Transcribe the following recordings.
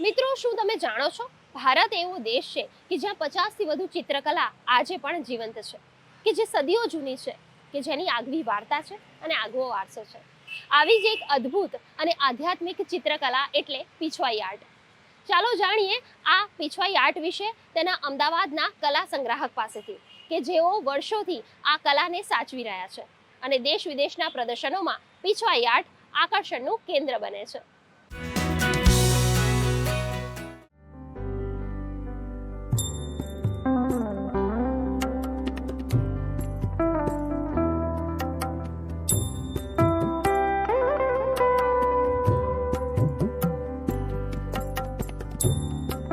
મિત્રો, શું તમે જાણો છો, ભારત એવો દેશ છે કે જ્યાં 50થી વધુ ચિત્રકલા આજે પણ જીવંત છે, કે જે સદીઓ જૂની છે, કે જેની આગવી વાર્તા છે અને આગવો વારસો છે. આવી જ એક અદ્ભુત અને આધ્યાત્મિક ચિત્રકલા એટલે પીછવાઈ આર્ટ. ચાલો જાણીએ આ પીછવાઈ આર્ટ વિશે તેના અમદાવાદના કલા સંગ્રાહક પાસેથી, કે જેઓ વર્ષોથી આ કલાને સાચવી રહ્યા છે અને દેશ વિદેશના પ્રદર્શનોમાં પીછવાઈ આર્ટ આકર્ષણનું કેન્દ્ર બને છે.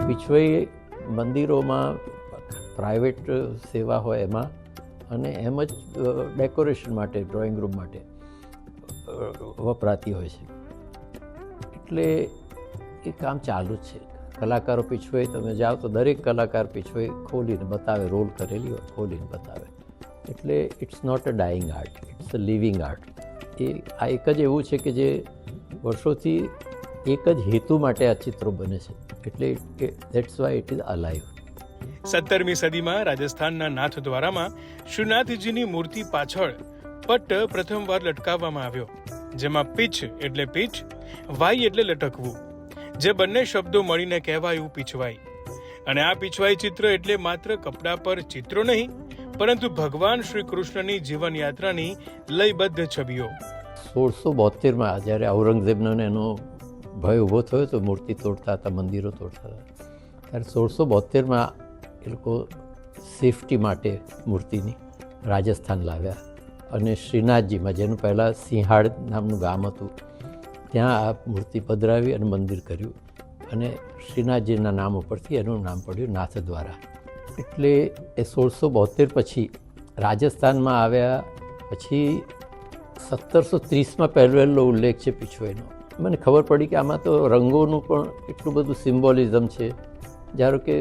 પીછવાઈ મંદિરોમાં પ્રાઇવેટ સેવા હોય એમાં, અને એમ જ ડેકોરેશન માટે, ડ્રોઈંગ રૂમ માટે વપરાતી હોય છે. એટલે એ કામ ચાલુ જ છે. કલાકારો પીછવાઈ તમે જાઓ તો દરેક કલાકાર પીછવાઈ ખોલીને બતાવે, રોલ કરેલી હોય ખોલીને બતાવે. એટલે it's not a dying art, it's a living art. આ એક જ એવું છે કે જે વર્ષોથી એક જ હેતુ માટે આ ચિત્રો બને છે. એટલે that's why it is alive. 17મી સદીમાં રાજસ્થાનના નાથદ્વારામાં શ્રીનાથજીની મૂર્તિ પાછળ પટ્ટ પ્રથમવાર લટકાવવામાં આવ્યો, જેમાં પીછ એટલે પીછ, વાઈ એટલે લટકવું, જે બંને શબ્દો મળીને કહેવાયું પીછવાઈ. અને આ પીછવાઈ ચિત્ર એટલે માત્ર કપડા પર ચિત્રો નહીં, પરંતુ ભગવાન શ્રી કૃષ્ણની જીવનયાત્રાની લયબદ્ધ છબીઓ. 1672માં જ્યારે ઔરંગઝેબનો એનો ભય ઊભો થયો તો મૂર્તિ તોડતા હતા, મંદિરો તોડતા હતા, ત્યારે 1672માં એ લોકો સેફટી માટે મૂર્તિની રાજસ્થાન લાવ્યા અને શ્રીનાથજીમાં, જેનું પહેલાં સિંહાડ નામનું ગામ હતું, ત્યાં આ મૂર્તિ પધરાવી અને મંદિર કર્યું. અને શ્રીનાથજીના નામ ઉપરથી એનું નામ પડ્યું નાથદ્વારા. એટલે એ 1672 પછી રાજસ્થાનમાં આવ્યા પછી 1730માં પહેલો ઉલ્લેખ છે પીછવાઈનો. મને ખબર પડી કે આમાં તો રંગોનું પણ એટલું બધું સિમ્બોલિઝમ છે. ધારો કે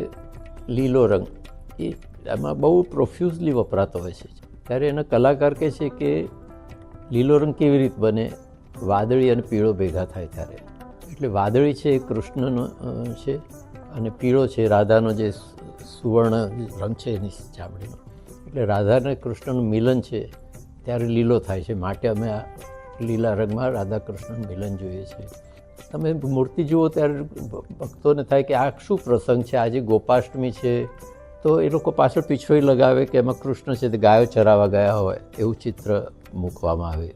લીલો રંગ એ આમાં બહુ પ્રોફ્યુઝલી વપરાતો હોય છે. ત્યારે એના કલાકાર કહે છે કે લીલો રંગ કેવી રીતે બને, વાદળી અને પીળો ભેગા થાય ત્યારે. એટલે વાદળી છે એ કૃષ્ણનો છે અને પીળો છે રાધાનો, જે સુવર્ણ રંગ છે એની ચામડીનો. એટલે રાધા અને કૃષ્ણનું મિલન છે ત્યારે લીલો થાય છે. માટે અમે આ લીલા રંગમાં રાધા કૃષ્ણનું મિલન જોઈએ છીએ. તમે મૂર્તિ જુઓ ત્યારે ભક્તોને થાય કે આ શું પ્રસંગ છે, આજે ગોપાષ્ટમી છે, તો એ લોકો પાછળ પીછવાઈ લગાવે કે એમાં કૃષ્ણ છે તે ગાયો ચરાવવા ગયા હોય એવું ચિત્ર મૂકવામાં આવે.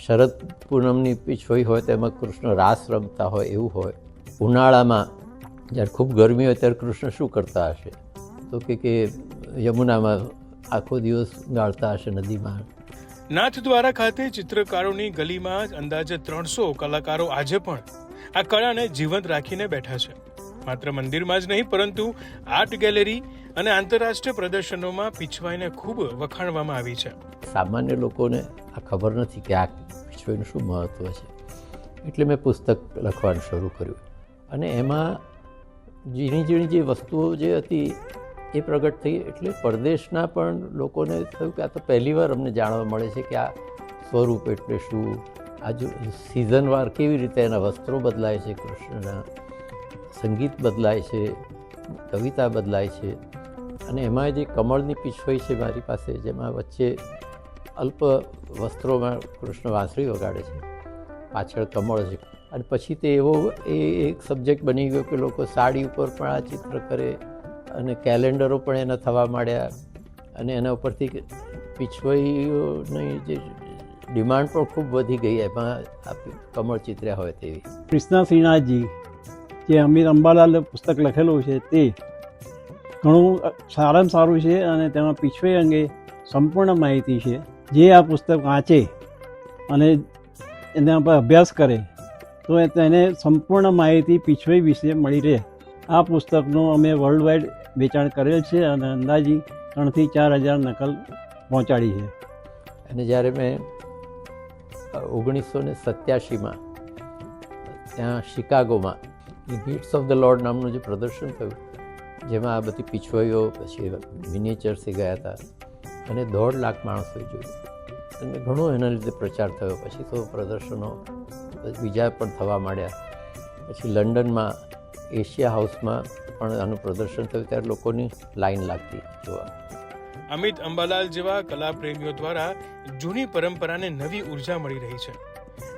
શરદ પૂનમની પીછવાઈ હોય તો એમાં કૃષ્ણ રાસ રમતા હોય એવું હોય. ઉનાળામાં જ્યારે ખૂબ ગરમી હોય ત્યારે કૃષ્ણ શું કરતા હશે, તો કે યમુનામાં આખો દિવસ ગાળતા હશે નદીમાં. નાથદ્વારા ખાતે ચિત્રકારોની ગલીમાં અંદાજે 300 કલાકારો આજે પણ આ કળાને જીવંત રાખીને બેઠા છે. માત્ર મંદિરમાં જ નહીં, પરંતુ આર્ટ ગેલેરી અને આંતરરાષ્ટ્રીય પ્રદર્શનોમાં પીછવાઈને ખૂબ વખાણવામાં આવી છે. સામાન્ય લોકોને આ ખબર નથી કે આ પીછવાઈનું શું મહત્ત્વ છે. એટલે મેં પુસ્તક લખવાનું શરૂ કર્યું અને એમાં ઝીણી ઝીણી જે વસ્તુઓ જે હતી એ પ્રગટ થઈ. એટલે પરદેશના પણ લોકોને થયું કે આ તો પહેલીવાર અમને જાણવા મળે છે કે આ સ્વરૂપ એટલે શું, આ જો સિઝનવાર કેવી રીતે એના વસ્ત્રો બદલાય છે, કૃષ્ણના સંગીત બદલાય છે, કવિતા બદલાય છે. અને એમાં જે કમળની પીછવાઈ છે મારી પાસે, જેમાં વચ્ચે અલ્પ વસ્ત્રોમાં કૃષ્ણ વાંસળી વગાડે છે, પાછળ કમળ છે. અને પછી તે એવો એક સબ્જેક્ટ બની ગયો કે લોકો સાડી ઉપર પણ આ ચિત્ર કરે અને કેલેન્ડરો પણ એના થવા માંડ્યા. અને એના ઉપરથી પીછવાઈની જે ડિમાન્ડ પણ ખૂબ વધી ગઈ. એમાં આ કમળ ચિત્ર્યા હોય તેવી. કૃષ્ણ શ્રીનાથજી જે અમીર અંબાલાલ પુસ્તક લખેલું છે તે ઘણું સારામાં સારું છે અને તેમાં પીછવાઈ અંગે સંપૂર્ણ માહિતી છે. જે આ પુસ્તક વાંચે અને એના પર અભ્યાસ કરે તો તેને સંપૂર્ણ માહિતી પીછવાઈ વિશે મળી રહે. આ પુસ્તકનું અમે વર્લ્ડ વાઇડ વેચાણ કરેલ છે અને અંદાજી 3,000 થી 4,000 નકલ પહોંચાડી છે. અને જ્યારે મેં 1987માં ત્યાં શિકાગોમાં ગિફ્ટ્સ ઓફ ધ લોર્ડ નામનું જે પ્રદર્શન થયું, જેમાં આ બધી પીછવાઈઓ પછી મિનિએચર્સે ગયા હતા અને 1.5 લાખ માણસોએ જોયું. અને ઘણો એના લીધે પ્રચાર થયો. પછી તો પ્રદર્શનો બીજા પણ થવા માંડ્યા. પછી લંડનમાં એશિયા હાઉસમાં પણ આનું પ્રદર્શન થયું ત્યારે લોકોની લાઈન લાગતી જોવા. અમિત અંબાલાલ જેવા કલા પ્રેમીઓ દ્વારા જૂની પરંપરાને નવી ઉર્જા મળી રહી છે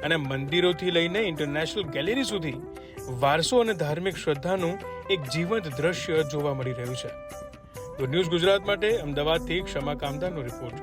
અને મંદિરોથી લઈને ઇન્ટરનેશનલ ગેલેરી સુધી વારસો અને ધાર્મિક શ્રદ્ધાનું એક જીવંત દ્રશ્ય જોવા મળી રહ્યું છે. તો ન્યૂઝ ગુજરાત માટે અમદાવાદથી ક્ષમા કામદારનો રિપોર્ટ.